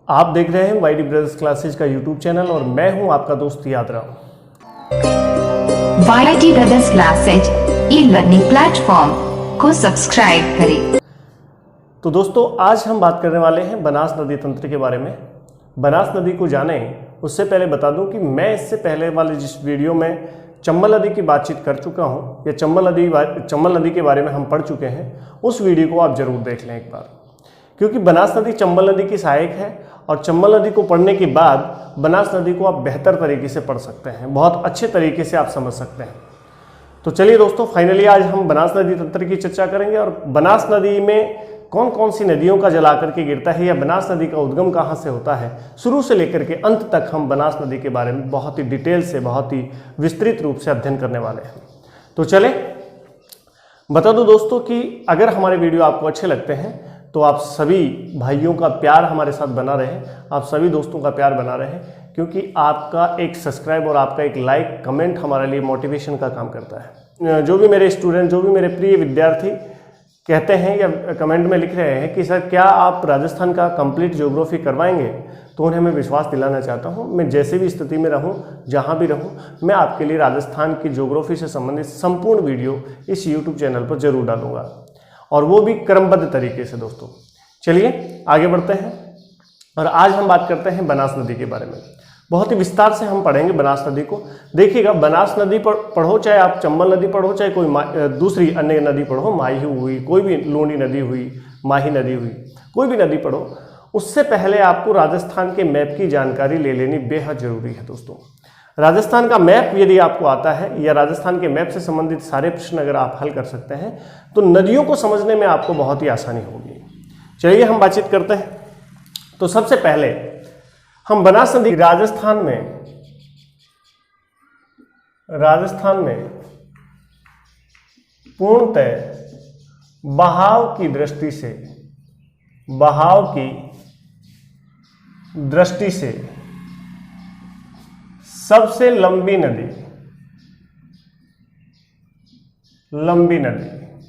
आप देख रहे हैं वाईडी ब्रदर्स क्लासेज का यूट्यूब चैनल और मैं हूं आपका दोस्त Yadrao. YD brothers classes e learning platform को सब्सक्राइब करें। तो दोस्तों, आज हम बात करने वाले हैं बनास नदी तंत्र के बारे में। बनास नदी को जानें उससे पहले बता दूं कि मैं इससे पहले वाले जिस वीडियो में चंबल नदी की बातचीत कर चुका हूं या चंबल नदी के बारे में हम पढ़ चुके हैं, उस वीडियो को आप जरूर देख लें एक बार, क्योंकि बनास नदी चंबल नदी की सहायक है और चंबल नदी को पढ़ने के बाद बनास नदी को आप बेहतर तरीके से पढ़ सकते हैं, बहुत अच्छे तरीके से आप समझ सकते हैं। तो चलिए दोस्तों, फाइनली आज हम बनास नदी तंत्र की चर्चा करेंगे और बनास नदी में कौन कौन सी नदियों का जल आकर के गिरता है या बनास नदी का उद्गम कहाँ से होता है, शुरू से लेकर के अंत तक हम बनास नदी के बारे में बहुत ही डिटेल से, बहुत ही विस्तृत रूप से अध्ययन करने वाले हैं। तो चले बता दूं दोस्तों कि अगर हमारे वीडियो आपको अच्छे लगते हैं तो आप सभी भाइयों का प्यार हमारे साथ बना रहे, आप सभी दोस्तों का प्यार बना रहे, क्योंकि आपका एक सब्सक्राइब और आपका एक लाइक कमेंट हमारे लिए मोटिवेशन का काम करता है। जो भी मेरे स्टूडेंट, जो भी मेरे प्रिय विद्यार्थी कहते हैं या कमेंट में लिख रहे हैं कि सर क्या आप राजस्थान का कंप्लीट ज्योग्राफी करवाएंगे, तो उन्हें मैं विश्वास दिलाना चाहता हूं, मैं जैसे भी स्थिति में रहूं, जहां भी रहूं, मैं आपके लिए राजस्थान की ज्योग्राफी से संबंधित संपूर्ण वीडियो इस यूट्यूब चैनल पर जरूर डालूंगा, और वो भी क्रमबद्ध तरीके से। दोस्तों चलिए आगे बढ़ते हैं और आज हम बात करते हैं बनास नदी के बारे में। बहुत ही विस्तार से हम पढ़ेंगे बनास नदी को। देखिएगा, बनास नदी पढ़ो, चाहे आप चंबल नदी पढ़ो, चाहे कोई दूसरी अन्य नदी पढ़ो, माही हुई, कोई भी लूणी नदी हुई, माही नदी हुई, कोई भी नदी पढ़ो, उससे पहले आपको राजस्थान के मैप की जानकारी ले लेनी बेहद जरूरी है। दोस्तों, राजस्थान का मैप यदि आपको आता है या राजस्थान के मैप से संबंधित सारे प्रश्न अगर आप हल कर सकते हैं तो नदियों को समझने में आपको बहुत ही आसानी होगी। चलिए हम बातचीत करते हैं। तो सबसे पहले हम बनास नदी राजस्थान में पूर्णतः बहाव की दृष्टि से सबसे लंबी नदी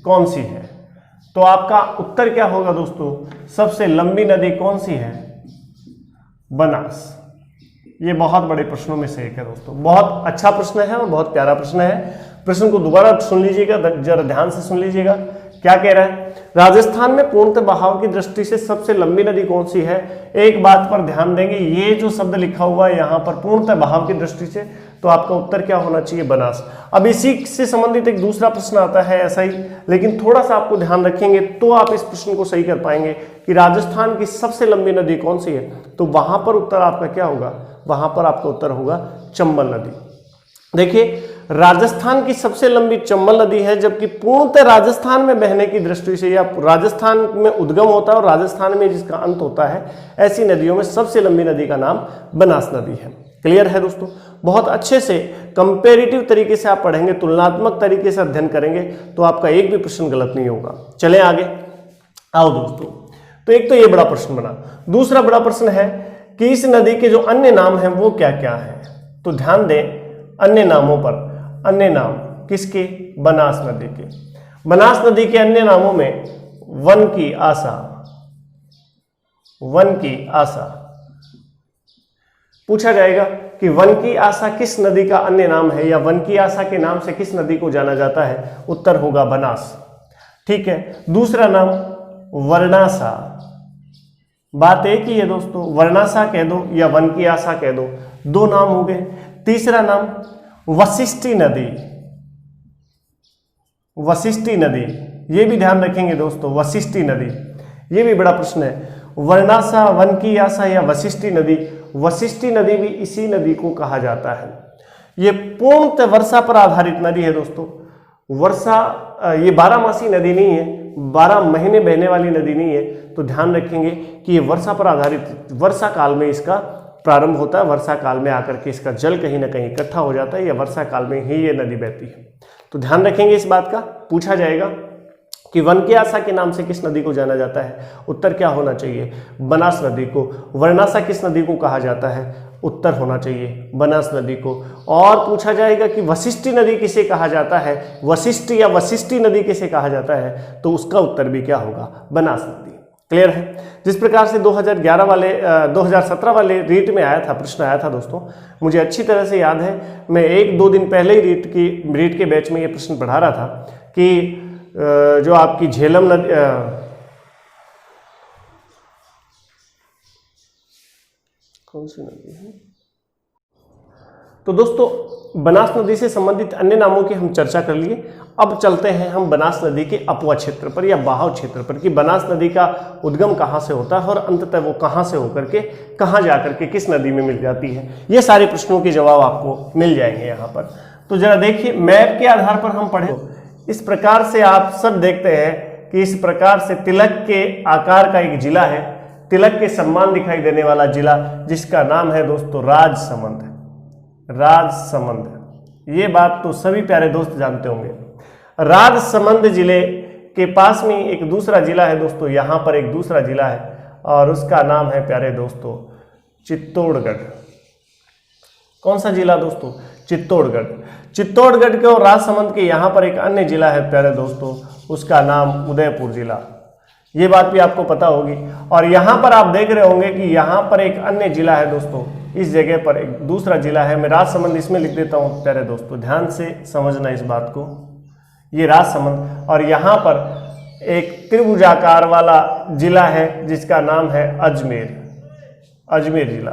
कौन सी है? तो आपका उत्तर क्या होगा दोस्तों? सबसे लंबी नदी कौन सी है? बनास। ये बहुत बड़े प्रश्नों में से एक है दोस्तों, बहुत अच्छा प्रश्न है और बहुत प्यारा प्रश्न है। प्रश्न को दोबारा सुन लीजिएगा, जरा ध्यान से सुन लीजिएगा। क्या कह रहा है? राजस्थान में पूर्णतः बहाव की दृष्टि से सबसे लंबी नदी कौन सी है? एक बात पर ध्यान देंगे, ये जो शब्द लिखा हुआ है यहाँ पर पूर्णतः बहाव की दृष्टि से, तो आपका उत्तर क्या होना चाहिए? बनास। अब इसी से संबंधित एक दूसरा प्रश्न आता है ऐसा ही, लेकिन थोड़ा सा आपको ध्यान रखेंगे तो आप इस प्रश्न को सही कर पाएंगे कि राजस्थान की सबसे लंबी नदी कौन सी है। तो वहां पर उत्तर आपका क्या होगा? वहां पर आपका उत्तर होगा चंबल नदी। देखिए, राजस्थान की सबसे लंबी चंबल नदी है, जबकि पूर्णतः राजस्थान में बहने की दृष्टि से या राजस्थान में उद्गम होता है और राजस्थान में जिसका अंत होता है, ऐसी नदियों में सबसे लंबी नदी का नाम बनास नदी है। क्लियर है दोस्तों? बहुत अच्छे से कंपेरेटिव तरीके से आप पढ़ेंगे, तुलनात्मक तरीके से अध्ययन करेंगे तो आपका एक भी प्रश्न गलत नहीं होगा। चलें आगे। आओ दोस्तों, तो एक तो ये बड़ा प्रश्न बना। दूसरा बड़ा प्रश्न है कि इस नदी के जो अन्य नाम हैं वो क्या क्या हैं? तो ध्यान दें अन्य नामों पर। अन्य नाम किसके? बनास नदी के। बनास नदी के अन्य नामों में वन की आशा पूछा जाएगा कि वन की आशा किस नदी का अन्य नाम है या वन की आशा के नाम से किस नदी को जाना जाता है? उत्तर होगा बनास। ठीक है। दूसरा नाम वर्णासा। बात एक ही है दोस्तों, वर्णासा कह दो या वन की आशा कह दो, दो नाम हो गए। तीसरा नाम वशिष्ठी नदी, ये भी ध्यान रखेंगे दोस्तों, वशिष्ठी नदी, ये भी बड़ा प्रश्न है। वर्णासा, वन की आशा या वशिष्ठी नदी। वशिष्ठी नदी भी इसी नदी को कहा जाता है। ये पूर्णतः वर्षा पर आधारित नदी है दोस्तों। वर्षा, ये 12 नदी नहीं है, 12 महीने बहने वाली नदी नहीं है। तो ध्यान रखेंगे कि ये वर्षा पर आधारित, वर्षा काल में इसका प्रारंभ होता है, वर्षा काल में आकर के इसका जल कहीं ना कहीं इकट्ठा हो जाता है या वर्षा काल में ही ये नदी बहती है। तो ध्यान रखेंगे इस बात का। पूछा जाएगा कि वन की आशा के नाम से किस नदी को जाना जाता है? उत्तर क्या होना चाहिए? बनास नदी को। वर्णासा किस नदी को कहा जाता है? उत्तर होना चाहिए बनास नदी को। और पूछा जाएगा कि वशिष्ठी नदी किसे कहा जाता है, वशिष्ठ या वशिष्ठी नदी किसे कहा जाता है, तो उसका उत्तर भी क्या होगा? बनास नदी। क्लियर है। जिस प्रकार से 2017 वाले रीट में आया था, प्रश्न आया था दोस्तों, मुझे अच्छी तरह से याद है। मैं 1-2 दिन पहले ही रीट के बैच में ये प्रश्न पढ़ा रहा था कि जो आपकी झेलम नदी, कौन सी नदी है, तो दोस्तों बनास नदी से संबंधित अन्य नामों की हम चर्चा कर लिए। अब चलते हैं हम बनास नदी के अपवा क्षेत्र पर या बहाव क्षेत्र पर कि बनास नदी का उद्गम कहाँ से होता है और अंततः वो कहाँ से होकर के कहाँ जाकर के किस नदी में मिल जाती है। ये सारे प्रश्नों के जवाब आपको मिल जाएंगे यहाँ पर। तो जरा देखिए, मैप के आधार पर हम पढ़े, इस प्रकार से आप सब देखते हैं कि इस प्रकार से तिलक के आकार का एक जिला है, तिलक के सम्मान दिखाई देने वाला जिला, जिसका नाम है दोस्तों राजसमंद। राजसमंद, ये बात तो सभी प्यारे दोस्त जानते होंगे। राजसमंद जिले के पास में एक दूसरा जिला है दोस्तों, यहाँ पर एक दूसरा जिला है और उसका नाम है प्यारे दोस्तों चित्तौड़गढ़। कौन सा जिला दोस्तों? चित्तौड़गढ़। चित्तौड़गढ़ के और राजसमंद के यहाँ पर एक अन्य जिला है प्यारे दोस्तों, उसका नाम उदयपुर जिला। ये बात भी आपको पता होगी। और यहाँ पर आप देख रहे होंगे कि यहाँ पर एक अन्य जिला है दोस्तों, इस जगह पर एक दूसरा जिला है। मैं राजसमंद इसमें लिख देता हूँ प्यारे दोस्तों, ध्यान से समझना इस बात को। ये राजसमंद, और यहाँ पर एक त्रिभुजाकार वाला जिला है जिसका नाम है अजमेर, अजमेर जिला।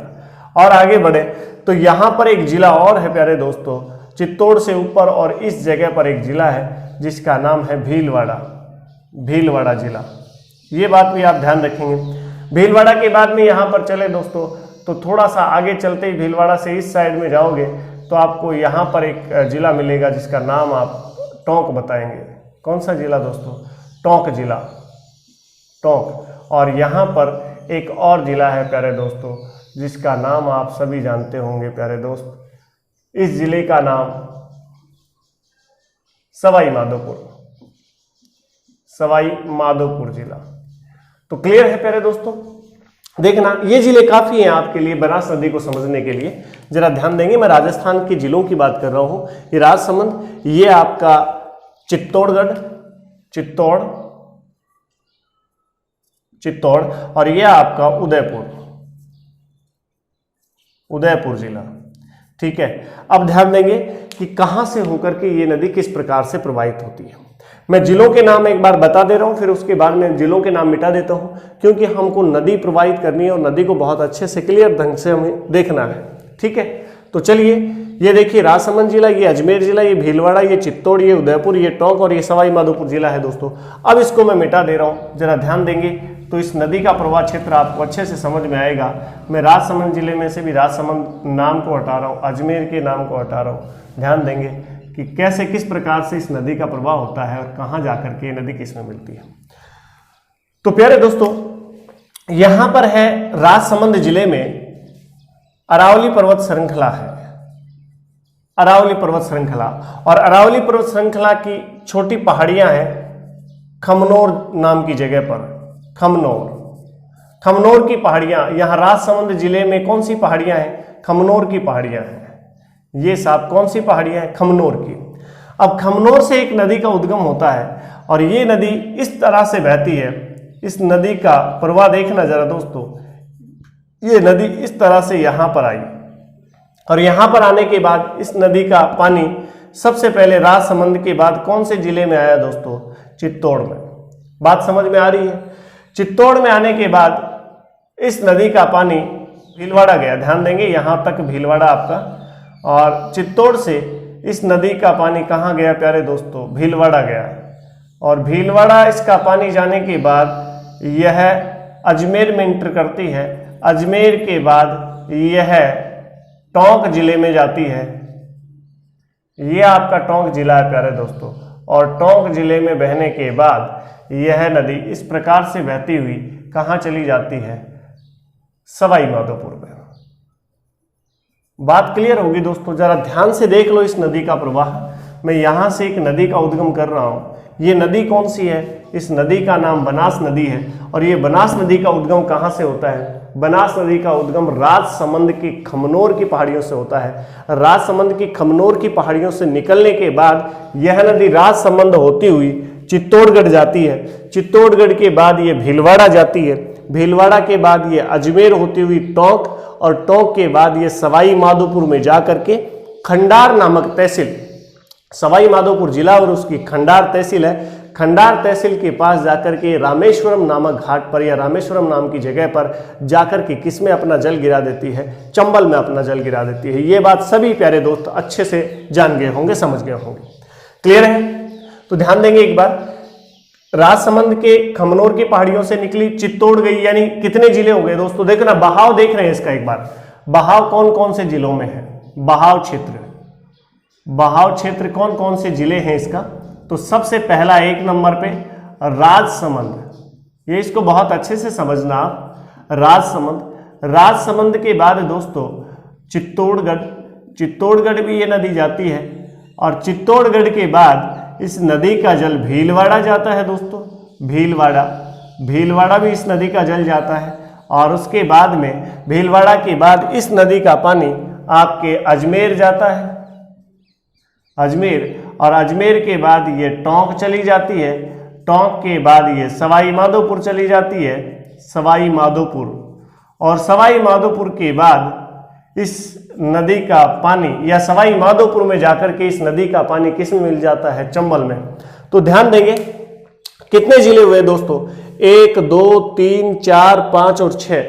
और आगे बढ़े तो यहाँ पर एक जिला और है प्यारे दोस्तों, चित्तौड़ से ऊपर, और इस जगह पर एक जिला है जिसका नाम है भीलवाड़ा, भीलवाड़ा जिला। ये बात भी आप ध्यान रखेंगे। भीलवाड़ा के बाद में यहाँ पर चले दोस्तों तो थोड़ा सा आगे चलते ही भीलवाड़ा से इस साइड में जाओगे तो आपको यहाँ पर एक जिला मिलेगा जिसका नाम आप टोंक बताएंगे। कौन सा जिला दोस्तों? टोंक जिला, टोंक। और यहाँ पर एक और जिला है प्यारे दोस्तों जिसका नाम आप सभी जानते होंगे प्यारे दोस्त, इस जिले का नाम सवाई माधोपुर, सवाई माधोपुर जिला। तो क्लियर है प्यारे दोस्तों? देखना, ये जिले काफी हैं आपके लिए बनास नदी को समझने के लिए। जरा ध्यान देंगे, मैं राजस्थान के जिलों की बात कर रहा हूं। ये राजसमंद, ये आपका चित्तौड़गढ़, चित्तौड़, और ये आपका उदयपुर, उदयपुर जिला। ठीक है, अब ध्यान देंगे कि कहां से होकर के ये नदी किस प्रकार से प्रवाहित होती है। मैं जिलों के नाम एक बार बता दे रहा हूं, फिर उसके बाद में जिलों के नाम मिटा देता हूं, क्योंकि हमको नदी प्रवाहित करनी है और नदी को बहुत अच्छे से क्लियर ढंग से हमें देखना है। ठीक है, तो चलिए, ये देखिए राजसमंद जिला, ये अजमेर जिला, ये भीलवाड़ा, ये चित्तौड़, ये उदयपुर, ये टोंक और ये सवाई माधोपुर जिला है दोस्तों। अब इसको मैं मिटा दे रहा हूँ, जरा ध्यान देंगे तो इस नदी का प्रवाह क्षेत्र आपको अच्छे से समझ में आएगा। मैं राजसमंद जिले में से भी राजसमंद नाम को हटा रहा हूँ, अजमेर के नाम को हटा रहा हूँ। ध्यान देंगे कि कैसे किस प्रकार से इस नदी का प्रवाह होता है और कहाँ जाकर के ये नदी किस में मिलती है। तो प्यारे दोस्तों, यहाँ पर है राजसमंद जिले में अरावली पर्वत श्रृंखला है, अरावली पर्वत श्रृंखला। और अरावली पर्वत श्रृंखला की छोटी पहाड़ियां हैं खमनोर नाम की जगह पर, खमनोर, खमनोर की पहाड़ियां। यहाँ राजसमंद जिले में कौन सी पहाड़ियां हैं? खमनोर की पहाड़ियां हैं। ये साहब कौन सी पहाड़ियां हैं? खमनोर की। अब खमनोर से एक नदी का उद्गम होता है और ये नदी इस तरह से बहती है। इस नदी का प्रवाह देखना जरा दोस्तों, ये नदी इस तरह से यहाँ पर आई और यहाँ पर आने के बाद इस नदी का पानी सबसे पहले राजसमंद के बाद कौन से जिले में आया दोस्तों? चित्तौड़ में। बात समझ में आ रही है? चित्तौड़ में आने के बाद इस नदी का पानी भीलवाड़ा गया। ध्यान देंगे, यहाँ तक भीलवाड़ा आपका, और चित्तौड़ से इस नदी का पानी कहाँ गया प्यारे दोस्तों? भीलवाड़ा गया। और भीलवाड़ा इसका पानी जाने के बाद यह अजमेर में इंटर करती है। अजमेर के बाद यह टोंक जिले में जाती है। यह आपका टोंक जिला है प्यारे दोस्तों। और टोंक जिले में बहने के बाद यह नदी इस प्रकार से बहती हुई कहाँ चली जाती है? सवाई माधोपुर में। बात क्लियर होगी दोस्तों? जरा ध्यान से देख लो इस नदी का प्रवाह। मैं यहाँ से एक नदी का उद्गम कर रहा हूँ। ये नदी कौन सी है? इस नदी का नाम बनास नदी है। और ये बनास नदी का उद्गम कहाँ से होता है? बनास नदी का उद्गम राजसमंद की खमनोर की पहाड़ियों से होता है। राजसमंद की खमनोर की पहाड़ियों से निकलने के बाद यह नदी राजसमंद होती हुई चित्तौड़गढ़ जाती है, चित्तौड़गढ़ के बाद ये भीलवाड़ा जाती है, भीलवाड़ा के बाद ये अजमेर होती हुई टोंक, और टोंक के बाद ये सवाई माधोपुर में जा करके खंडार नामक तहसील, सवाई माधोपुर जिला और उसकी खंडार तहसील है, खंडार तहसील के पास जाकर के रामेश्वरम नामक घाट पर या रामेश्वरम नाम की जगह पर जाकर के किस में अपना जल गिरा देती है, चंबल में अपना जल गिरा देती है। ये बात सभी प्यारे दोस्त अच्छे से जान गए होंगे, समझ गए होंगे। क्लियर है? तो ध्यान देंगे एक बार, राजसमंद के खमनोर की पहाड़ियों से निकली, चित्तौड़ गई, यानी कितने जिले हो गए दोस्तों? देखो ना, बहाव देख रहे हैं इसका एक बार, बहाव कौन कौन से जिलों में है, बहाव क्षेत्र, बहाव क्षेत्र कौन कौन से जिले हैं इसका? तो सबसे पहला 1 नंबर पे राजसमंद, ये इसको बहुत अच्छे से समझना आप, राजसमंद, राजसमंद के बाद दोस्तों चित्तौड़गढ़, चित्तौड़गढ़ भी ये नदी जाती है, और चित्तौड़गढ़ के बाद इस नदी का जल भीलवाड़ा जाता है दोस्तों, भीलवाड़ा, भीलवाड़ा भी इस नदी का जल जाता है, और उसके बाद में भीलवाड़ा के बाद इस नदी का पानी आपके अजमेर जाता है, अजमेर, और अजमेर के बाद ये टोंक चली जाती है, टोंक के बाद ये सवाई माधोपुर चली जाती है, सवाई माधोपुर, और सवाई माधोपुर के बाद इस नदी का पानी या सवाई माधोपुर में जाकर के इस नदी का पानी किस में मिल जाता है? चंबल में। तो ध्यान देंगे कितने जिले हुए दोस्तों? 1 2 3 4 5 और 6।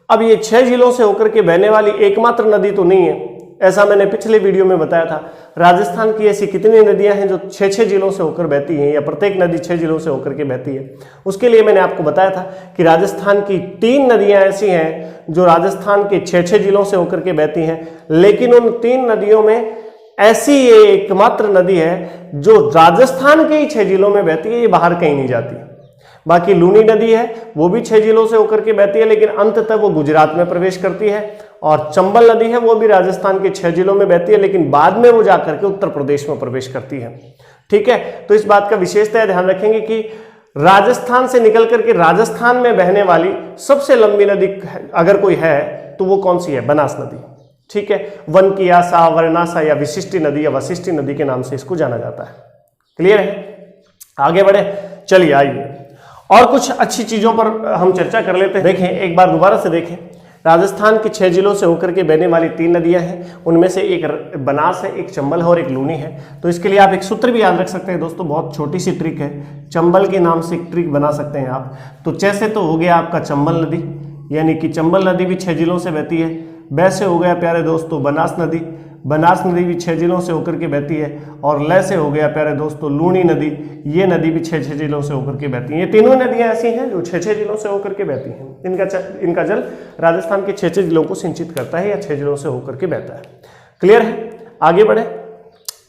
अब ये 6 जिलों से होकर के बहने वाली एकमात्र नदी तो नहीं है, ऐसा मैंने पिछले वीडियो में बताया था। राजस्थान की ऐसी कितनी नदियां हैं जो 6 जिलों से होकर बहती हैं, या प्रत्येक नदी 6 जिलों से होकर के बहती है? उसके लिए मैंने आपको बताया था कि राजस्थान की 3 नदियां ऐसी हैं जो राजस्थान के 6 जिलों से होकर के बहती हैं, लेकिन उन 3 नदियों में ऐसी ये एकमात्र नदी है जो राजस्थान के ही 6 जिलों में बहती है, ये बाहर कहीं नहीं जाती। बाकी लूनी नदी है, वो भी 6 जिलों से होकर के बहती है, लेकिन अंततः वो गुजरात में प्रवेश करती है, और चंबल नदी है, वो भी राजस्थान के 6 जिलों में बहती है, लेकिन बाद में वो जाकर के उत्तर प्रदेश में प्रवेश करती है। ठीक है, तो इस बात का विशेषतः ध्यान रखेंगे कि राजस्थान से निकल करके राजस्थान में बहने वाली सबसे लंबी नदी अगर कोई है तो वो कौन सी है? बनास नदी। ठीक है, वनकियासा, वर्णासा या विशिष्टि नदी या वशिष्टि नदी के नाम से इसको जाना जाता है। क्लियर है? आगे बढ़े, चलिए आइए और कुछ अच्छी चीजों पर हम चर्चा कर लेते हैं। देखें एक बार दोबारा से देखें, राजस्थान के 6 जिलों से होकर के बहने वाली 3 नदियां हैं, उनमें से एक बनास है, एक चंबल है और एक लूनी है। तो इसके लिए आप एक सूत्र भी याद रख सकते हैं दोस्तों, बहुत छोटी सी ट्रिक है, चंबल के नाम से एक ट्रिक बना सकते हैं आप। तो जैसे तो हो गया आपका चंबल नदी, यानी कि चंबल नदी भी 6 जिलों से बहती है। वैसे हो गया प्यारे दोस्तों बनास नदी, बनास नदी भी 6 जिलों से होकर के बहती है। और लय से हो गया प्यारे दोस्तों लूनी नदी, ये नदी भी 6 जिलों से होकर के बहती है। ये तीनों नदियां ऐसी हैं जो 6 जिलों से होकर के बहती हैं। इनका जल राजस्थान के 6 जिलों को सिंचित करता है या 6 जिलों से होकर के बहता है। क्लियर है? आगे बढ़े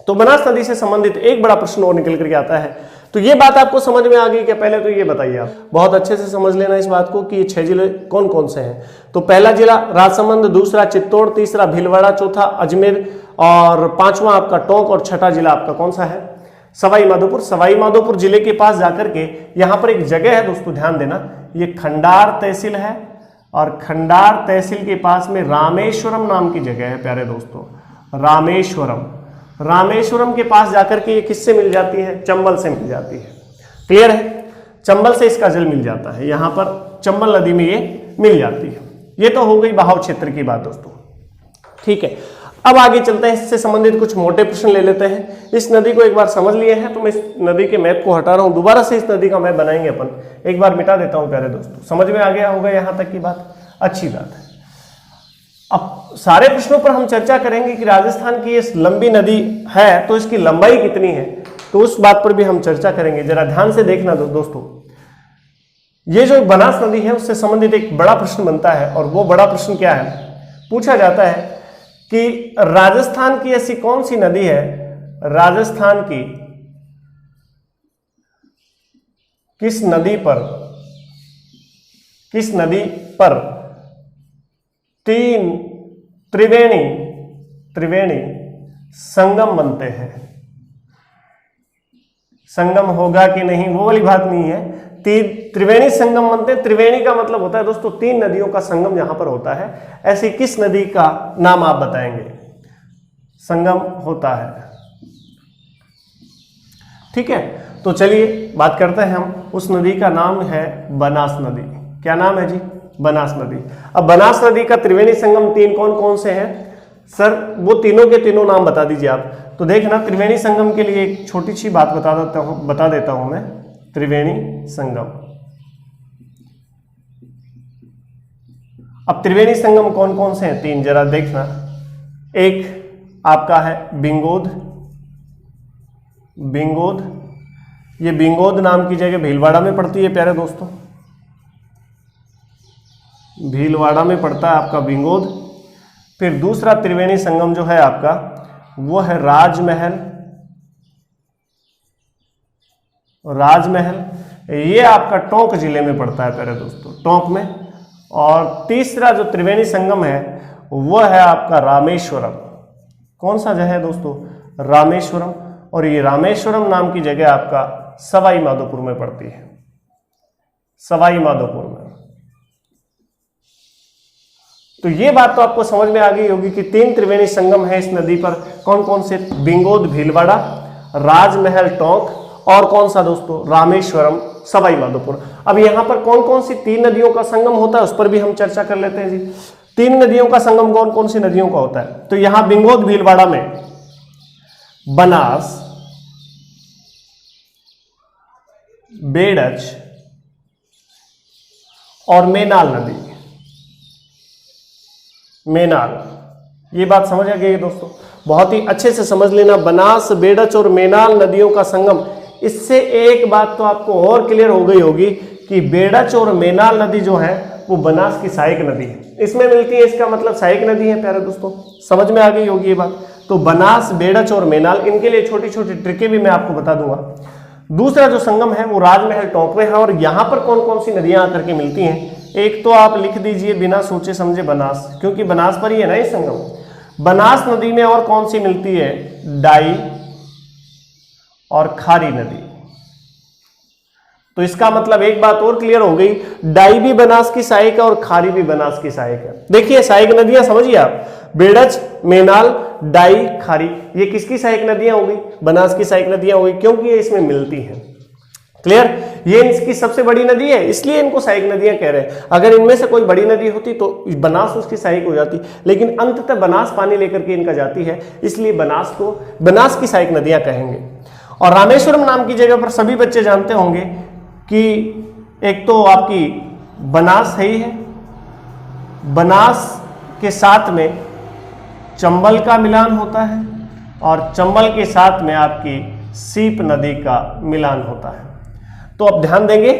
तो बनास नदी से संबंधित एक बड़ा प्रश्न और निकल करके आता है। तो ये बात आपको समझ में आ गई क्या? पहले तो ये बताइए आप, बहुत अच्छे से समझ लेना इस बात को कि ये 6 जिले कौन कौन से हैं। तो पहला जिला राजसमंद, दूसरा चित्तौड़, तीसरा भीलवाड़ा, चौथा अजमेर और 5वां आपका टोंक और 6ठा जिला आपका कौन सा है? सवाई माधोपुर। सवाई माधोपुर जिले के पास जाकर के यहाँ पर एक जगह है दोस्तों, ध्यान देना, ये खंडार तहसील है और खंडार तहसील के पास में रामेश्वरम नाम की जगह है प्यारे दोस्तों, रामेश्वरम। रामेश्वरम के पास जाकर के ये किससे मिल जाती है? चंबल से मिल जाती है। क्लियर है? चंबल से इसका जल मिल जाता है, यहां पर चंबल नदी में ये मिल जाती है। ये तो हो गई बहाव क्षेत्र की बात दोस्तों। ठीक है, अब आगे चलते हैं, इससे संबंधित कुछ मोटे प्रश्न ले लेते हैं। इस नदी को एक बार समझ लिए हैं तो मैं इस नदी के मैप को हटा रहा हूं, दोबारा से इस नदी का मैप बनाएंगे अपन। एक बार मिटा देता हूं प्यारे दोस्तों, समझ में आ गया होगा यहां तक की बात? अच्छी बात है। अब सारे प्रश्नों पर हम चर्चा करेंगे कि राजस्थान की ये लंबी नदी है तो इसकी लंबाई कितनी है, तो उस बात पर भी हम चर्चा करेंगे। जरा ध्यान से देखना दोस्तों, ये जो बनास नदी है उससे संबंधित एक बड़ा प्रश्न बनता है, और वो बड़ा प्रश्न क्या है? पूछा जाता है कि राजस्थान की ऐसी कौन सी नदी है, राजस्थान की किस नदी पर 3 त्रिवेणी संगम बनते हैं? संगम होगा कि नहीं वो वाली बात नहीं है, त्रिवेणी संगम बनते हैं। त्रिवेणी का मतलब होता है दोस्तों 3 नदियों का संगम जहां पर होता है। ऐसी किस नदी का नाम आप बताएंगे संगम होता है? ठीक है, तो चलिए बात करते हैं हम। उस नदी का नाम है बनास नदी। क्या नाम है जी? बनास नदी। अब बनास नदी का त्रिवेणी संगम तीन कौन कौन से हैं सर? वो तीनों के तीनों नाम बता दीजिए आप। तो देखना, त्रिवेणी संगम के लिए एक छोटी सी बात बता देता हूं मैं। त्रिवेणी संगम, अब त्रिवेणी संगम कौन कौन से हैं? तीन, जरा देखना। एक आपका है बिंगोद। बिंगोद, ये बिंगोद नाम की जगह भीलवाड़ा में पड़ती है प्यारे दोस्तों। भीलवाड़ा में पड़ता है आपका बिंगोद। फिर दूसरा त्रिवेणी संगम जो है आपका, वो है राजमहल। राजमहल, ये आपका टोंक जिले में पड़ता है प्यारे दोस्तों, टोंक में। और तीसरा जो त्रिवेणी संगम है वो है आपका रामेश्वरम। कौन सा जगह है दोस्तों? रामेश्वरम। और ये रामेश्वरम नाम की जगह आपका सवाई माधोपुर में पड़ती है। सवाई माधोपुर में। तो ये बात तो आपको समझ में आ गई होगी कि तीन त्रिवेणी संगम है इस नदी पर। कौन कौन से? बिंगोद भीलवाड़ा, राजमहल टोंक, और कौन सा दोस्तों? रामेश्वरम सवाई माधोपुर। अब यहां पर कौन कौन सी तीन नदियों का संगम होता है उस पर भी हम चर्चा कर लेते हैं जी। तीन नदियों का संगम कौन कौन सी नदियों का होता है? तो यहां बिंगोद भीलवाड़ा में बनास, बेड़च और मेनाल नदी। मेनाल, ये बात समझ आ गई दोस्तों? बहुत ही अच्छे से समझ लेना। बनास, बेड़च और मेनाल नदियों का संगम। इससे एक बात तो आपको और क्लियर हो गई होगी कि बेड़च और मेनाल नदी जो है वो बनास की सहायक नदी है, इसमें मिलती है। इसका मतलब सहायक नदी है प्यारे दोस्तों। समझ में आ गई होगी ये बात। तो बनास, बेड़च और मेनाल, इनके लिए छोटी छोटी ट्रिकें भी मैं आपको बता दूंगा। दूसरा जो संगम है वो राजमहल टोंक में है। और यहां पर कौन कौन सी नदियां आकर के मिलती हैं? एक तो आप लिख दीजिए बिना सोचे समझे बनास, क्योंकि बनास पर ही है ना ये संगम। बनास नदी में और कौन सी मिलती है? डाई और खारी नदी। तो इसका मतलब एक बात और क्लियर हो गई, डाई भी बनास की सहायक है और खारी भी बनास की सहायक है। देखिए सहायक नदियां समझिए आप, बेड़च, मेनाल, डाई, खारी, ये किसकी सहायक नदियां होगी? बनास की सहायक नदियां होगी, क्योंकि ये इसमें मिलती हैं। क्लियर? ये इसकी सबसे बड़ी नदी है, इसलिए इनको सहायक नदियां कह रहे हैं। अगर इनमें से कोई बड़ी नदी होती तो बनास उसकी सहायक हो जाती, लेकिन अंततः बनास पानी लेकर के इनका जाती है, इसलिए बनास को बनास की सहायक नदियां कहेंगे। और रामेश्वरम नाम की जगह पर सभी बच्चे जानते होंगे कि एक तो आपकी बनास है ही है, बनास के साथ में चंबल का मिलान होता है और चंबल के साथ में आपकी सीप नदी का मिलान होता है। तो अब ध्यान देंगे,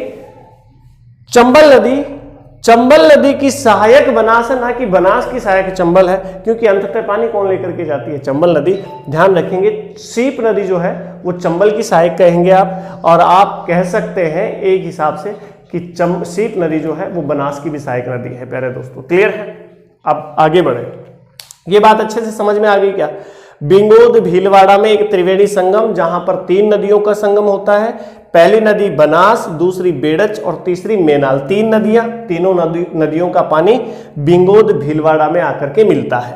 चंबल नदी की सहायक बनास है, ना कि बनास की सहायक चंबल है, क्योंकि अंततः पानी कौन लेकर के जाती है? चंबल नदी। ध्यान रखेंगे, सीप नदी जो है वो चंबल की सहायक कहेंगे आप, और आप कह सकते हैं एक हिसाब से कि सीप नदी जो है वो बनास की भी सहायक नदी है प्यारे दोस्तों। क्लियर है? अब आगे बढ़े। ये बात अच्छे से समझ में आ गई क्या? बिंगोद भीलवाड़ा में एक त्रिवेणी संगम, जहां पर तीन नदियों का संगम होता है। पहली नदी बनास, दूसरी बेड़च और तीसरी मेनाल। तीन नदियां, तीनों नदियों का पानी बिंगोद भीलवाड़ा में आकर के मिलता है।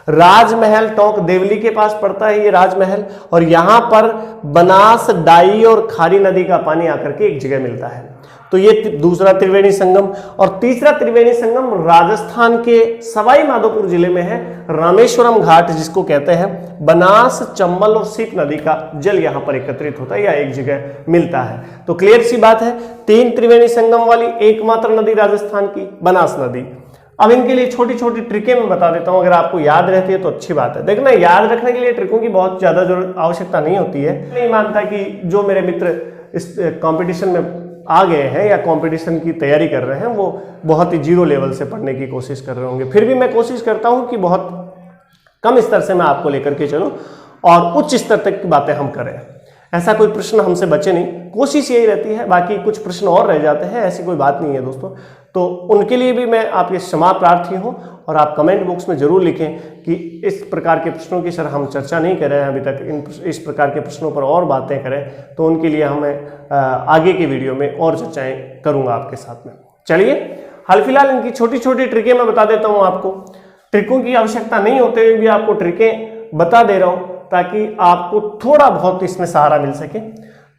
राजमहल टोंक देवली के पास पड़ता है ये राजमहल, और यहां पर बनास, डाई और खारी नदी का पानी आकर के एक जगह मिलता है। तो ये दूसरा त्रिवेणी संगम। और तीसरा त्रिवेणी संगम राजस्थान के सवाई माधोपुर जिले में है, रामेश्वरम घाट जिसको कहते हैं। बनास, चंबल और सीप नदी का जल यहां पर एकत्रित होता है या एक जगह मिलता है। तो क्लियर सी बात है, तीन त्रिवेणी संगम वाली एकमात्र नदी राजस्थान की बनास नदी। अब इनके लिए छोटी छोटी ट्रिकें मैं बता देता हूं, अगर आपको याद रहती है तो अच्छी बात है। देखना, याद रखने के लिए ट्रिकों की बहुत ज्यादा जरूरत आवश्यकता नहीं होती है। नहीं मानता कि जो मेरे मित्र इस कंपटीशन में आ गए हैं या कंपटीशन की तैयारी कर रहे हैं वो बहुत ही जीरो लेवल से पढ़ने की कोशिश कर रहे होंगे। फिर भी मैं कोशिश करता हूं कि बहुत कम स्तर से मैं आपको लेकर के चलूं और उच्च स्तर तक की बातें हम करें। ऐसा कोई प्रश्न हमसे बचे नहीं, कोशिश यही रहती है। बाकी कुछ प्रश्न और रह जाते हैं, ऐसी कोई बात नहीं है दोस्तों। तो उनके लिए भी मैं आपके क्षमा प्रार्थी हूं, और आप कमेंट बॉक्स में जरूर लिखें कि इस प्रकार के प्रश्नों की सर हम चर्चा नहीं कर रहे हैं अभी तक, इस प्रकार के प्रश्नों पर और बातें करें, तो उनके लिए हमें आगे की वीडियो में और चर्चाएं करूंगा आपके साथ में। चलिए, हाल फिलहाल इनकी छोटी छोटी ट्रिकें मैं बता देता हूं आपको। ट्रिकों की आवश्यकता नहीं होते हुए भी आपको ट्रिकें बता दे रहा हूं ताकि आपको थोड़ा बहुत इसमें सहारा मिल सके।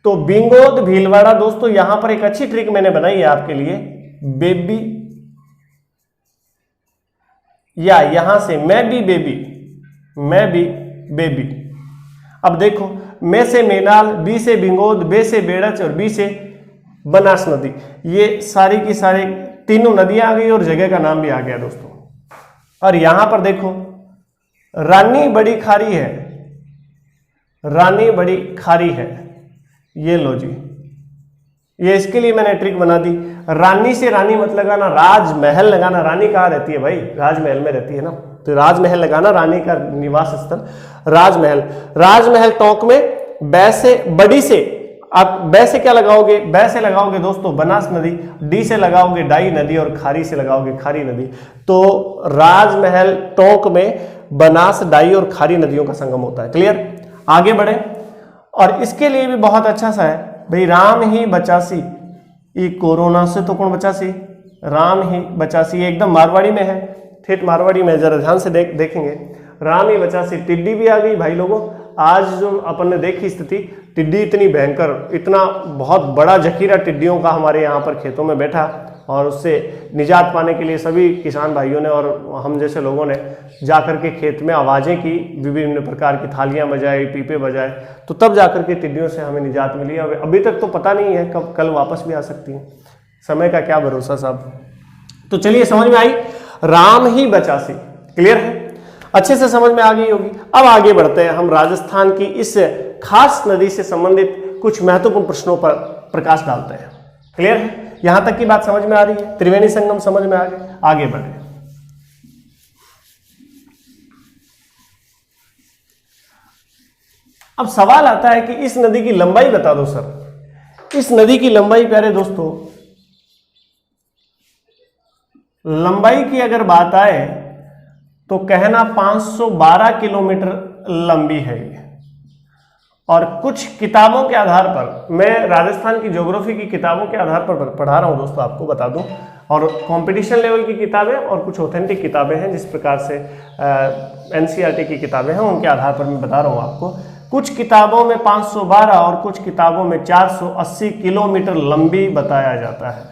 तो बिंगोद भीलवाड़ा दोस्तों, यहां पर एक अच्छी ट्रिक मैंने बनाई है आपके लिए, बेबी, या यहां से मैं भी बेबी, मैं भी बेबी। अब देखो, मैं से मेनाल, बी से बिंगोद, बे से बेड़च और बी से बनास नदी, ये सारी की सारी तीनों नदियां आ गई और जगह का नाम भी आ गया दोस्तों। और यहां पर देखो रानी बड़ी खारी है, रानी बड़ी खारी है, ये लो जी, ये इसके लिए मैंने ट्रिक बना दी। रानी से रानी मत लगाना, राजमहल लगाना। रानी कहाँ रहती है भाई? राजमहल में रहती है ना, तो राजमहल लगाना, रानी का निवास स्थल राजमहल। राजमहल टोंक में, बै से बड़ी से, आप बै से क्या लगाओगे? बै से लगाओगे दोस्तों बनास नदी, डी से लगाओगे डाई नदी और खारी से लगाओगे खारी नदी। तो राजमहल टोंक में बनास, डाई और खारी नदियों का संगम होता है। क्लियर? आगे बढ़े। और इसके लिए भी बहुत अच्छा सा है भाई, राम ही बचासी, ये कोरोना से तो कौन बचासी? राम ही बचासी, ये एकदम मारवाड़ी में है, ठेठ मारवाड़ी में, जरा ध्यान से देखेंगे। राम ही बचासी, टिड्डी भी आ गई भाई लोगों। आज जो अपन ने देखी स्थिति, टिड्डी इतनी भयंकर, इतना बहुत बड़ा जखीरा टिड्डियों का हमारे यहाँ पर खेतों में बैठा, और उससे निजात पाने के लिए सभी किसान भाइयों ने और हम जैसे लोगों ने जाकर के खेत में आवाज़ें की, विभिन्न प्रकार की थालियां बजाई, पीपे बजाए, तो तब जाकर के टिड्डियों से हमें निजात मिली। अब अभी तक तो पता नहीं है, कब कल वापस भी आ सकती हैं, समय का क्या भरोसा साहब। तो चलिए, समझ में आई, राम ही बचासी। क्लियर है? अच्छे से समझ में आ गई होगी। अब आगे बढ़ते हैं, हम राजस्थान की इस खास नदी से संबंधित कुछ महत्वपूर्ण प्रश्नों पर प्रकाश डालते हैं। क्लियर है? यहां तक की बात समझ में आ रही है? त्रिवेणी संगम समझ में आ गए? आगे बढ़े। अब सवाल आता है कि इस नदी की लंबाई बता दो सर। इस नदी की लंबाई प्यारे दोस्तों, लंबाई की अगर बात आए तो कहना 512 किलोमीटर लंबी है ये। और कुछ किताबों के आधार पर, मैं राजस्थान की ज्योग्राफी की किताबों के आधार पर पढ़ा रहा हूं दोस्तों, आपको बता दूं, और कंपटीशन लेवल की किताबें और कुछ ऑथेंटिक किताबें हैं, जिस प्रकार से एनसीईआरटी की किताबें हैं, उनके आधार पर मैं बता रहा हूं आपको। कुछ किताबों में 512 और कुछ किताबों में 480 किलोमीटर लंबी बताया जाता है।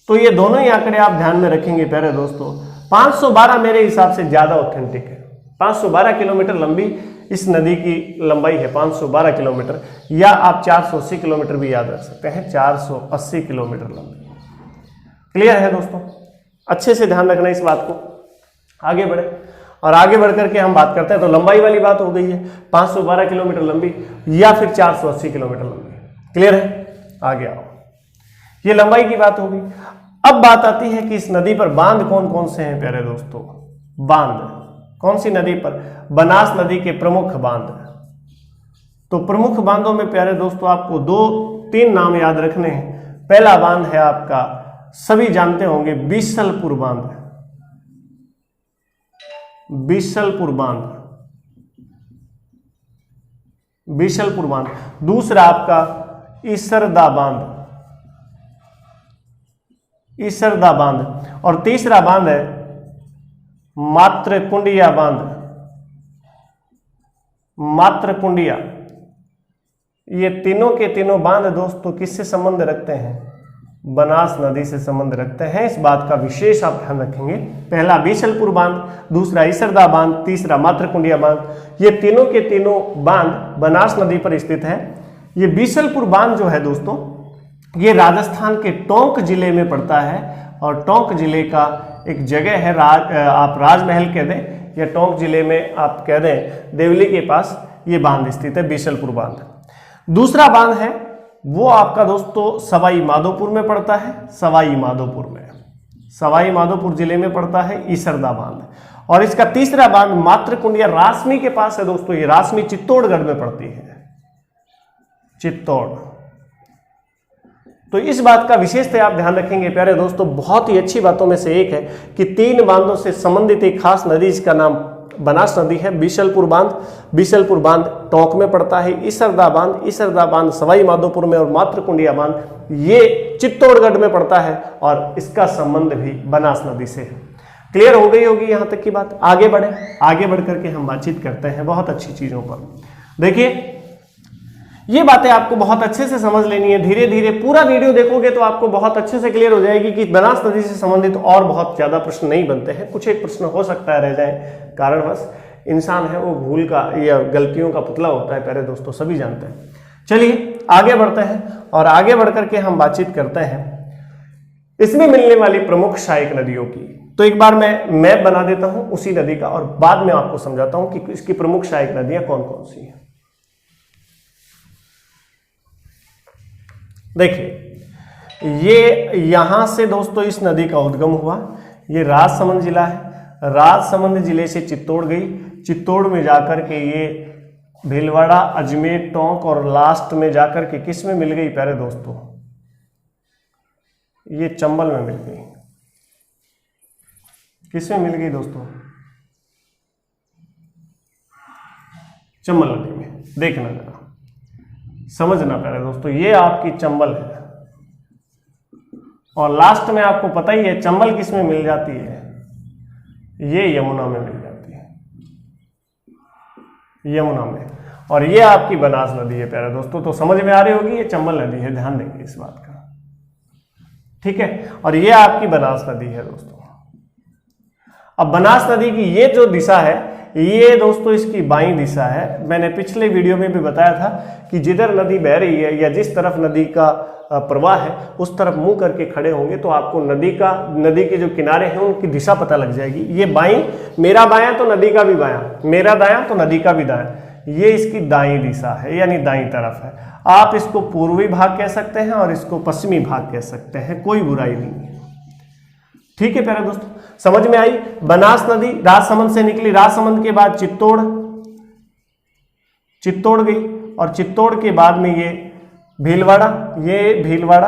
तो ये दोनों ही आंकड़े आप ध्यान में रखेंगे प्यारे दोस्तों। 512 मेरे हिसाब से ज्यादा ऑथेंटिक है। 512 किलोमीटर लंबी इस नदी की लंबाई है, 512 किलोमीटर, या आप 480 किलोमीटर भी याद रख सकते हैं, 480 किलोमीटर लंबी। क्लियर है दोस्तों? अच्छे से ध्यान रखना इस बात को। आगे बढ़े, और आगे बढ़ करके हम बात करते हैं। तो लंबाई वाली बात हो गई है, 512 किलोमीटर लंबी या फिर 480 किलोमीटर लंबी। क्लियर है? आगे आओ, ये लंबाई की बात होगी। अब बात आती है कि इस नदी पर बांध कौन कौन से हैं प्यारे दोस्तों। बांध कौन सी नदी पर? बनास नदी के प्रमुख बांध। तो प्रमुख बांधों में प्यारे दोस्तों आपको 2-3 नाम याद रखने हैं। पहला बांध है आपका, सभी जानते होंगे, बीसलपुर बांध, बीसलपुर बांध, बीसलपुर बांध। दूसरा आपका ईसरदा बांध, ईसरदा बांध। और तीसरा बांध है मात्रकुंडिया बांध, मात्रकुंडिया। ये तीनों के तीनों बांध दोस्तों किससे संबंध रखते हैं? बनास नदी से संबंध रखते हैं। इस बात का विशेष आप ध्यान रखेंगे। पहला बीसलपुर बांध, दूसरा ईसरदा बांध, तीसरा मात्रकुंडिया बांध। ये तीनों के तीनों बांध बनास नदी पर स्थित है। ये बीसलपुर बांध जो है दोस्तों, ये राजस्थान के टोंक जिले में पड़ता है। और टोंक जिले का एक जगह है, आप राजमहल कह दें या टोंक जिले में आप कह दें, देवली के पास ये बांध स्थित है, बीसलपुर बांध। दूसरा बांध है वो आपका दोस्तों सवाई माधोपुर में पड़ता है, सवाई माधोपुर में, सवाई माधोपुर जिले में पड़ता है ईसरदा बांध। और इसका तीसरा बांध मात्रकुंडिया रासमी के पास है दोस्तों। ये रासमी चित्तौड़गढ़ में पड़ती है, चित्तौड़। तो इस बात का विशेषतः आप ध्यान रखेंगे प्यारे दोस्तों। बहुत ही अच्छी बातों में से एक है कि 3 बांधों से संबंधित एक खास नदी जिसका नाम बनास नदी है। बीसलपुर बांध, बीसलपुर बांध टोंक में पड़ता है। ईसरदा बांध, ईसरदा बांध सवाई माधोपुर में। और मात्रकुंडिया बांध ये चित्तौड़गढ़ में पड़ता है और इसका संबंध भी बनास नदी से है। क्लियर हो गई होगी यहां तक की बात। आगे बढ़े, आगे बढ़ करके हम बातचीत करते हैं बहुत अच्छी चीजों पर। देखिए ये बातें आपको बहुत अच्छे से समझ लेनी है। धीरे धीरे पूरा वीडियो देखोगे तो आपको बहुत अच्छे से क्लियर हो जाएगी कि बनास नदी से संबंधित और बहुत ज्यादा प्रश्न नहीं बनते हैं। कुछ एक प्रश्न हो सकता है रह जाए, कारणवश इंसान है वो भूल का या गलतियों का पुतला होता है प्यारे दोस्तों, सभी जानते हैं। चलिए आगे बढ़ते हैं और आगे बढ़ करके हम बातचीत करते हैं इसमें मिलने वाली प्रमुख सहायक नदियों की। तो एक बार मैं मैप बना देता हूं उसी नदी का और बाद में आपको समझाता हूं कि इसकी प्रमुख सहायक नदियां कौन कौन सी हैं। देखिए, ये यहां से दोस्तों इस नदी का उद्गम हुआ। ये राजसमंद जिला है, राजसमंद जिले से चित्तौड़ गई, चित्तौड़ में जाकर के ये भीलवाड़ा, अजमेर, टोंक और लास्ट में जाकर के किस में मिल गई प्यारे दोस्तों, ये चंबल में मिल गई। किस में मिल गई दोस्तों, चंबल नदी में। देखना जरा, समझना प्यारे दोस्तों, ये आपकी चंबल है और लास्ट में आपको पता ही है चंबल किस में मिल जाती है, ये यमुना में मिल जाती है, यमुना में। और ये आपकी बनास नदी है प्यारे दोस्तों। तो समझ में आ रही होगी ये चंबल नदी है, ध्यान देंगे इस बात का, ठीक है। और ये आपकी बनास नदी है दोस्तों। अब बनास नदी की ये जो दिशा है, ये दोस्तों इसकी बाईं दिशा है। मैंने पिछले वीडियो में भी बताया था कि जिधर नदी बह रही है या जिस तरफ नदी का प्रवाह है उस तरफ मुंह करके खड़े होंगे तो आपको नदी के जो किनारे हैं उनकी दिशा पता लग जाएगी। ये बाईं, मेरा बायां तो नदी का भी बायां, मेरा दायां तो नदी का भी दायां, ये इसकी दाईं दिशा है यानी दाईं तरफ है। आप इसको पूर्वी भाग कह सकते हैं और इसको पश्चिमी भाग कह सकते हैं, कोई बुराई नहीं है, ठीक है प्यारे दोस्तों। समझ में आई। बनास नदी राजसमंद से निकली, राजसमंद के बाद चित्तौड़ गई और चित्तौड़ के बाद में ये भीलवाड़ा, ये भीलवाड़ा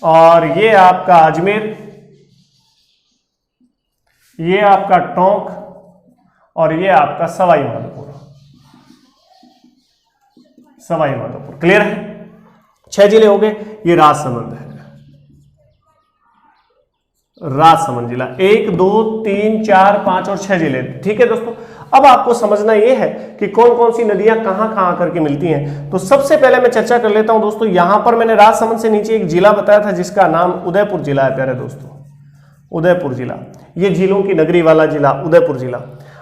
और ये आपका अजमेर, ये आपका टोंक और ये आपका सवाई माधोपुर। सवाई माधोपुर क्लियर है। 6 जिले हो गए। ये राजसमंद है, राजसमंद जिला। 1 2 3 4 5 और 6 जिले, ठीक है दोस्तों। अब आपको समझना यह है कि कौन कौन सी नदियां कहां कहां करके मिलती हैं। तो सबसे पहले मैं चर्चा कर लेता हूं दोस्तों, यहां पर मैंने राजसमंद से नीचे एक जिला बताया था जिसका नाम उदयपुर जिला है प्यारे दोस्तों, उदयपुर जिला। ये झीलों की नगरी वाला जिला उदयपुर जिला।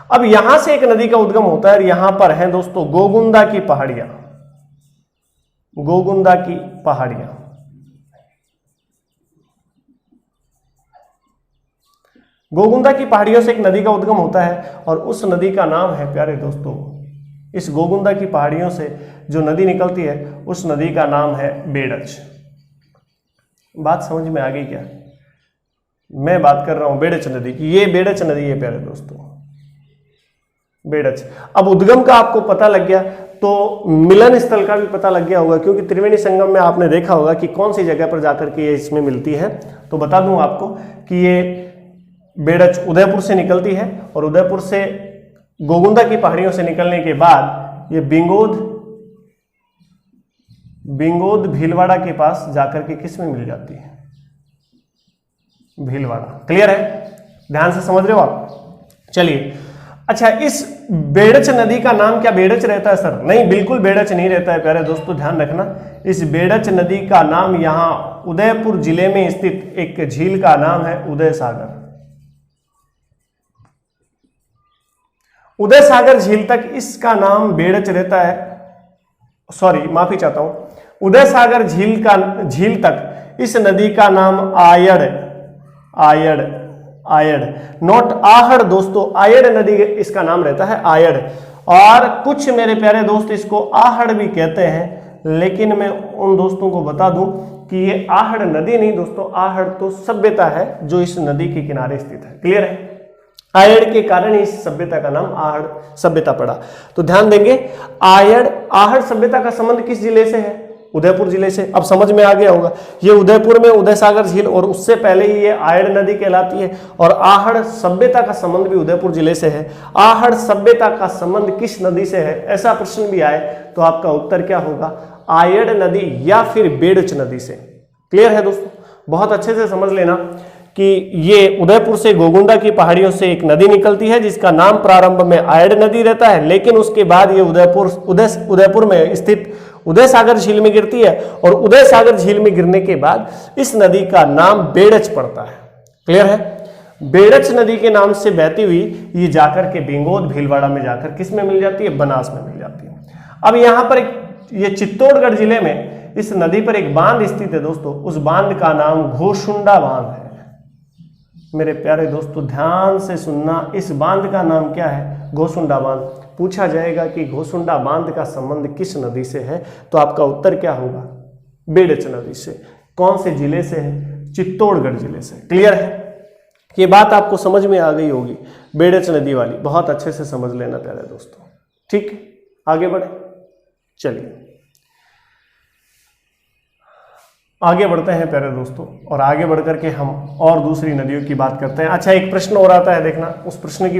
अब यहां से एक नदी का उद्गम होता है और यहां पर है दोस्तों गोगुंदा की पहाड़ियां, गोगुंदा की पहाड़ियां। गोगुंदा की पहाड़ियों से एक नदी का उद्गम होता है और उस नदी का नाम है प्यारे दोस्तों, इस गोगुंदा की पहाड़ियों से जो नदी निकलती है उस नदी का नाम है बेड़च। बात समझ में आ गई क्या? मैं बात कर रहा हूं बेड़च नदी की। ये बेड़च नदी है प्यारे दोस्तों, बेड़च। अब उद्गम का आपको पता लग गया तो मिलन स्थल का भी पता लग गया होगा, क्योंकि त्रिवेणी संगम में आपने देखा होगा कि कौन सी जगह पर जाकर के ये इसमें मिलती है। तो बता दूं आपको कि ये बेड़च उदयपुर से निकलती है और उदयपुर से गोगुंदा की पहाड़ियों से निकलने के बाद ये बिंगोद भीलवाड़ा के पास जाकर के किस में मिल जाती है, भीलवाड़ा। क्लियर है? ध्यान से समझ रहे हो आप? चलिए, अच्छा, इस बेड़च नदी का नाम क्या बेड़च रहता है सर? नहीं, बिल्कुल बेड़च नहीं रहता है प्यारे दोस्तों, ध्यान रखना। इस बेड़च नदी का नाम यहां उदयपुर जिले में स्थित एक झील का नाम है उदय सागर। उदय सागर झील तक इसका नाम बेड़च रहता है, सॉरी माफी चाहता हूं, उदय सागर झील तक इस नदी का नाम आयड़, नॉट आहड़ दोस्तों, आयड़ नदी इसका नाम रहता है, आयड़। और कुछ मेरे प्यारे दोस्त इसको आहड़ भी कहते हैं, लेकिन मैं उन दोस्तों को बता दूं कि ये आहड़ नदी नहीं दोस्तों, आहड़ तो सभ्यता है जो इस नदी के किनारे स्थित है। क्लियर है? आयड़ के कारण इस सभ्यता का नाम आहड़ सभ्यता पड़ा। तो ध्यान देंगे, आहड़ सभ्यता का संबंध किस जिले से है? उदयपुर जिले से। अब समझ में आ गया होगा, ये उदयपुर में उदय सागर झील और उससे पहले ही ये आयड़ नदी कहलाती है और आहड़ सभ्यता का संबंध भी उदयपुर जिले से है। आहड़ सभ्यता का संबंध किस नदी से है, ऐसा प्रश्न भी आए तो आपका उत्तर क्या होगा? आयड़ नदी या फिर बेड़च नदी से। क्लियर है दोस्तों? बहुत अच्छे से समझ लेना कि ये उदयपुर से गोगुंडा की पहाड़ियों से एक नदी निकलती है जिसका नाम प्रारंभ में आयड नदी रहता है, लेकिन उसके बाद ये उदयपुर में स्थित उदय सागर झील में गिरती है और उदय सागर झील में गिरने के बाद इस नदी का नाम बेड़च पड़ता है। क्लियर है? बेड़च नदी के नाम से बहती हुई ये जाकर के बेंगोद भीलवाड़ा में जाकर किस में मिल जाती है? बनास में मिल जाती है। अब यहां पर ये चित्तौड़गढ़ जिले में इस नदी पर एक बांध स्थित है दोस्तों, उस बांध का नाम घोसुंडा बांध है। मेरे प्यारे दोस्तों ध्यान से सुनना, इस बांध का नाम क्या है? घोसुंडा बांध। पूछा जाएगा कि घोसुंडा बांध का संबंध किस नदी से है, तो आपका उत्तर क्या होगा? बेड़च नदी से। कौन से जिले से है? चित्तौड़गढ़ जिले से। क्लियर है? ये बात आपको समझ में आ गई होगी, बेड़च नदी वाली, बहुत अच्छे से समझ लेना प्यारे दोस्तों। ठीक, आगे बढ़े, चलिए आगे बढ़ते हैं प्यारे दोस्तों, और आगे बढ़ करके हम और दूसरी नदियों की बात करते हैं। अच्छा, एक प्रश्न और आता है, देखना उस प्रश्न की